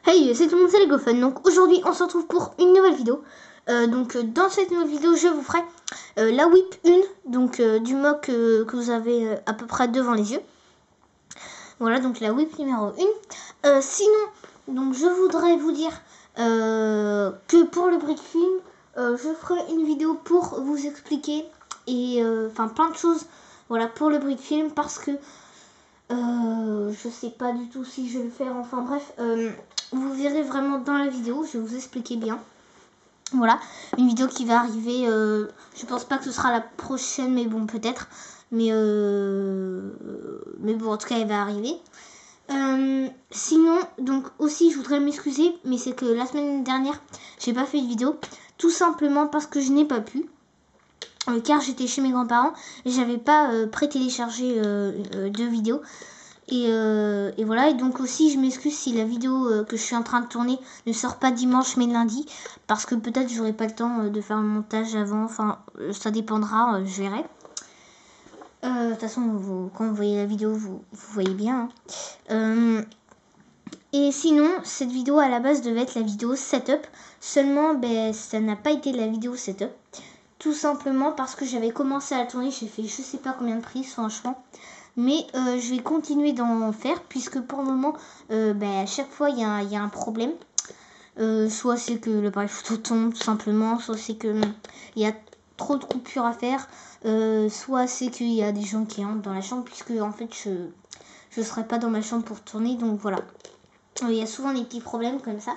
Hey, c'est tout le monde, c'est LegoFun. Donc aujourd'hui, on se retrouve pour une nouvelle vidéo. Dans cette nouvelle vidéo, je vous ferai la whip 1, du mock que vous avez à peu près devant les yeux. Voilà, donc la whip numéro 1. Sinon, donc je voudrais vous dire que pour le brick film, je ferai une vidéo pour vous expliquer et enfin plein de choses. Voilà, pour le brick film parce que je sais pas du tout si je vais le faire. Enfin bref, vous verrez vraiment dans la vidéo. Je vais vous expliquer bien. Voilà, une vidéo qui va arriver. Je pense pas que ce sera la prochaine, mais bon peut-être. Mais bon en tout cas elle va arriver. Sinon, donc aussi je voudrais m'excuser, mais c'est que la semaine dernière j'ai pas fait de vidéo, tout simplement parce que je n'ai pas pu. Car j'étais chez mes grands-parents et j'avais pas pré-téléchargé de vidéo. Et voilà, et donc aussi je m'excuse si la vidéo que je suis en train de tourner ne sort pas dimanche mais lundi, parce que peut-être j'aurai pas le temps de faire le montage avant, enfin ça dépendra, je verrai. De toute façon, quand vous voyez la vidéo, vous voyez bien. Et sinon, cette vidéo à la base devait être la vidéo setup, seulement ça n'a pas été la vidéo setup. Tout simplement parce que j'avais commencé à la tourner, j'ai fait je sais pas combien de prises franchement. Mais je vais continuer d'en faire puisque pour le moment, à chaque fois il y a un problème. Soit c'est que l'appareil photo tombe tout simplement, soit c'est que il y a trop de coupures à faire, soit c'est qu'il y a des gens qui entrent dans la chambre puisque en fait je serai pas dans ma chambre pour tourner, donc voilà. Il y a souvent des petits problèmes comme ça.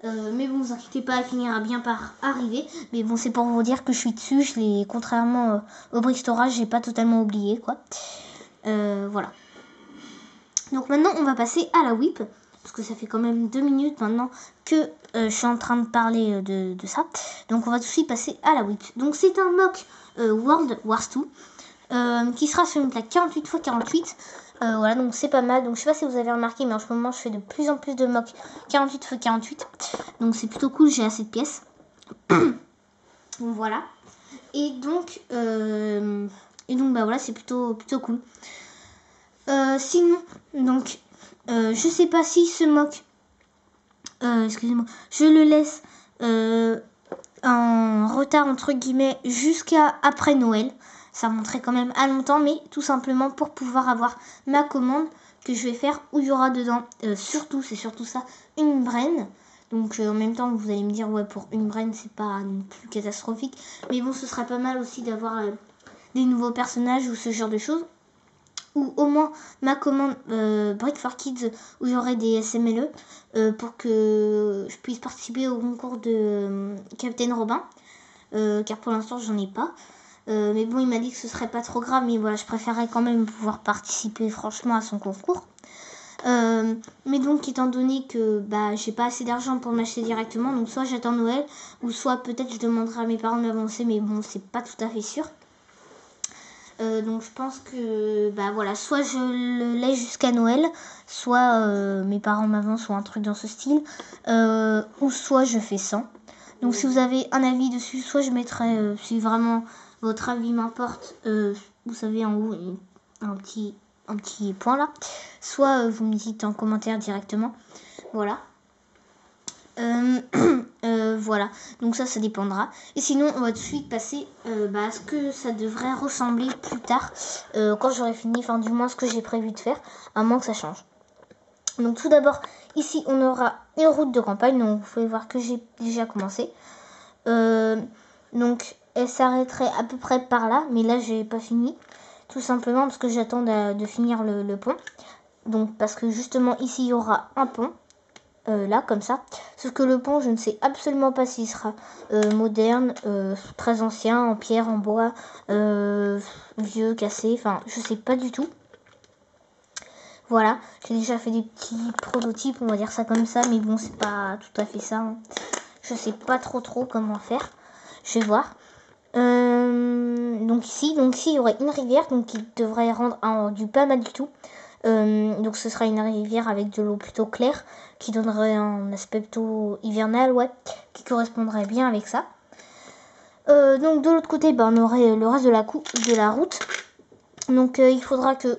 Mais bon, vous inquiétez pas, elle finira bien par arriver. Mais bon, c'est pour vous dire que je suis dessus. Contrairement au brick storage, j'ai pas totalement oublié quoi. Voilà. Donc maintenant, on va passer à la whip. Parce que ça fait quand même 2 minutes maintenant que je suis en train de parler de ça. Donc on va tout de suite passer à la whip. Donc c'est un mock World Wars 2 qui sera sur une plaque 48x48. Voilà, donc c'est pas mal. Donc je sais pas si vous avez remarqué, mais en ce moment je fais de plus en plus de mock 48x48. Donc c'est plutôt cool, j'ai assez de pièces. Donc voilà. Et donc voilà, c'est plutôt cool. Sinon, donc je sais pas si ce mock, excusez-moi, je le laisse en retard entre guillemets jusqu'à après Noël. Ça remonterait quand même à longtemps, mais tout simplement pour pouvoir avoir ma commande que je vais faire où il y aura dedans surtout ça, une brain. Donc en même temps vous allez me dire ouais, pour une brain c'est pas non plus catastrophique, mais bon ce serait pas mal aussi d'avoir des nouveaux personnages ou ce genre de choses. Ou au moins ma commande Brick for Kids où il y aurait des SMLE pour que je puisse participer au concours de Captain Robin, car pour l'instant j'en ai pas. Mais bon, il m'a dit que ce serait pas trop grave, mais voilà, je préférerais quand même pouvoir participer franchement à son concours. Mais donc étant donné que j'ai pas assez d'argent pour m'acheter directement, donc soit j'attends Noël ou soit peut-être je demanderai à mes parents de m'avancer, mais bon c'est pas tout à fait sûr. Donc je pense que voilà, soit je le laisse jusqu'à Noël, soit mes parents m'avancent ou un truc dans ce style, ou soit je fais 100. Donc si vous avez un avis dessus, soit je mettrai, si vraiment votre avis m'importe, vous savez en haut un petit point là, soit vous me dites en commentaire directement. Voilà. Voilà, donc ça dépendra. Et sinon on va tout de suite passer à ce que ça devrait ressembler plus tard, quand j'aurai fini, enfin du moins ce que j'ai prévu de faire, à moins que ça change. Donc tout d'abord ici on aura une route de campagne, donc vous pouvez voir que j'ai déjà commencé. Donc elle s'arrêterait à peu près par là, mais là j'ai pas fini, tout simplement parce que j'attends de finir le pont. Donc parce que justement ici il y aura un pont. Là comme ça, sauf que le pont je ne sais absolument pas s'il sera moderne, très ancien, en pierre, en bois, vieux, cassé, enfin je sais pas du tout. Voilà, j'ai déjà fait des petits prototypes, on va dire ça comme ça, mais bon c'est pas tout à fait ça, hein. Je sais pas trop comment faire, je vais voir. Donc ici il y aurait une rivière donc qui devrait rendre du pas mal du tout. Donc ce sera une rivière avec de l'eau plutôt claire qui donnerait un aspect plutôt hivernal, ouais, qui correspondrait bien avec ça. Donc de l'autre côté on aurait le reste de la route. Donc il faudra que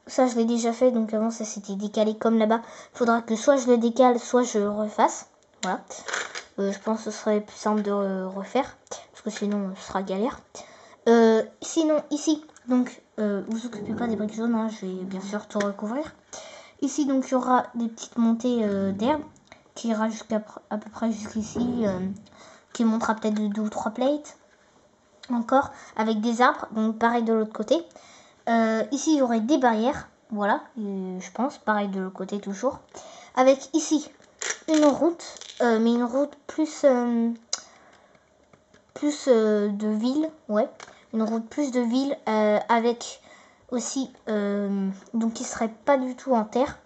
ça je l'ai déjà fait, donc avant ça s'était décalé comme là-bas. Faudra que soit je le décale, soit je le refasse. Voilà. Je pense que ce serait plus simple de refaire, parce que sinon ce sera galère. Sinon ici, donc vous occupez pas des briques jaunes, hein, je vais bien sûr tout recouvrir. Ici donc il y aura des petites montées d'herbe qui ira jusqu'à à peu près jusqu'ici, qui montera peut-être 2 ou 3 plates encore avec des arbres, donc pareil de l'autre côté. Ici il y aurait des barrières, voilà, je pense, pareil de l'autre côté toujours, avec ici une route, mais une route plus de ville, ouais, une route plus de ville, avec aussi donc qui serait pas du tout en terre,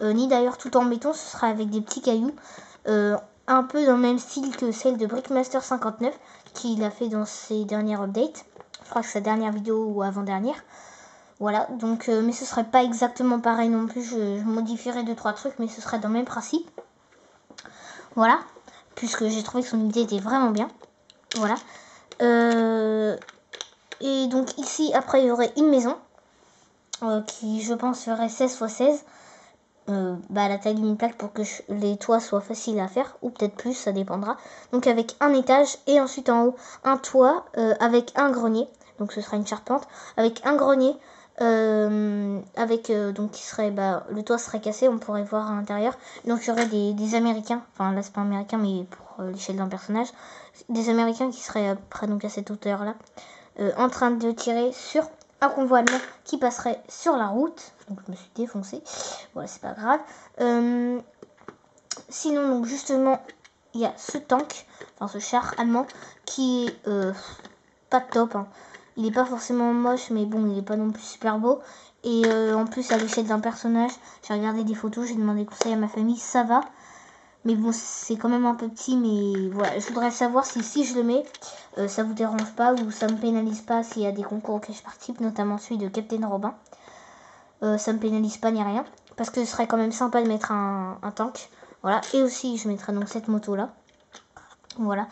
ni d'ailleurs tout en béton, ce sera avec des petits cailloux, un peu dans le même style que celle de Brickmaster 59 qu'il a fait dans ses dernières updates. Je crois que sa dernière vidéo ou avant-dernière. Voilà, donc mais ce serait pas exactement pareil non plus, je modifierais 2-3 trucs, mais ce serait dans le même principe. Voilà, puisque j'ai trouvé que son idée était vraiment bien. Voilà. Et donc ici, après, il y aurait une maison qui, je pense, ferait 16 x 16. La taille d'une plaque pour que les toits soient faciles à faire, ou peut-être plus, ça dépendra. Donc avec un étage et ensuite en haut un toit avec un grenier. Donc ce sera une charpente avec un grenier. Donc qui serait le toit serait cassé, on pourrait voir à l'intérieur, donc il y aurait des Américains, enfin là c'est pas américain mais pour l'échelle d'un personnage, des Américains qui seraient à peu près donc à cette hauteur là, en train de tirer sur un convoi allemand qui passerait sur la route. Donc je me suis défoncé, voilà, c'est pas grave. Sinon donc justement il y a ce tank, enfin ce char allemand qui est pas top, hein. Il est pas forcément moche, mais bon, il est pas non plus super beau. Et en plus, à l'échelle d'un personnage, j'ai regardé des photos, j'ai demandé conseil à ma famille, ça va. Mais bon, c'est quand même un peu petit, mais voilà. Je voudrais savoir si je le mets, ça vous dérange pas ou ça me pénalise pas s'il y a des concours auxquels je participe, notamment celui de Captain Robin. Ça me pénalise pas ni rien, parce que ce serait quand même sympa de mettre un tank. Voilà, et aussi, je mettrai donc cette moto-là. Voilà.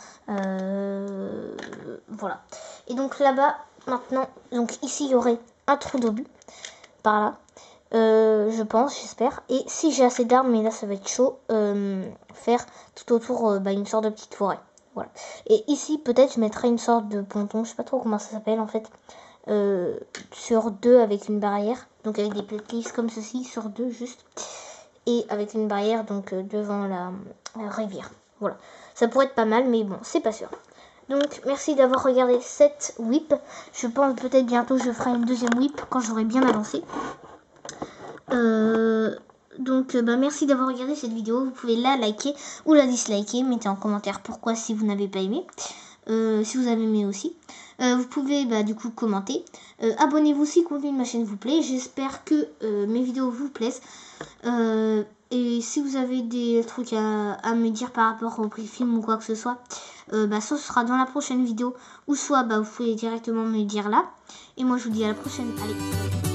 Voilà. Et donc là-bas, maintenant, donc ici il y aurait un trou d'obus par là, je pense, j'espère. Et si j'ai assez d'arbres, mais là ça va être chaud, faire tout autour une sorte de petite forêt. Voilà. Et ici peut-être je mettrai une sorte de ponton, je sais pas trop comment ça s'appelle en fait, sur 2 avec une barrière, donc avec des plates comme ceci sur 2 juste, et avec une barrière donc devant la rivière. Voilà. Ça pourrait être pas mal, mais bon, c'est pas sûr. Donc, merci d'avoir regardé cette whip. Je pense peut-être bientôt je ferai une deuxième whip quand j'aurai bien avancé. Merci d'avoir regardé cette vidéo. Vous pouvez la liker ou la disliker. Mettez en commentaire pourquoi si vous n'avez pas aimé. Si vous avez aimé aussi. Vous pouvez du coup commenter. Abonnez-vous si le contenu de ma chaîne vous plaît. J'espère que mes vidéos vous plaisent. Et si vous avez des trucs à me dire par rapport au prix film ou quoi que ce soit, soit ce sera dans la prochaine vidéo, ou soit vous pouvez directement me le dire là. Et moi je vous dis à la prochaine. Allez.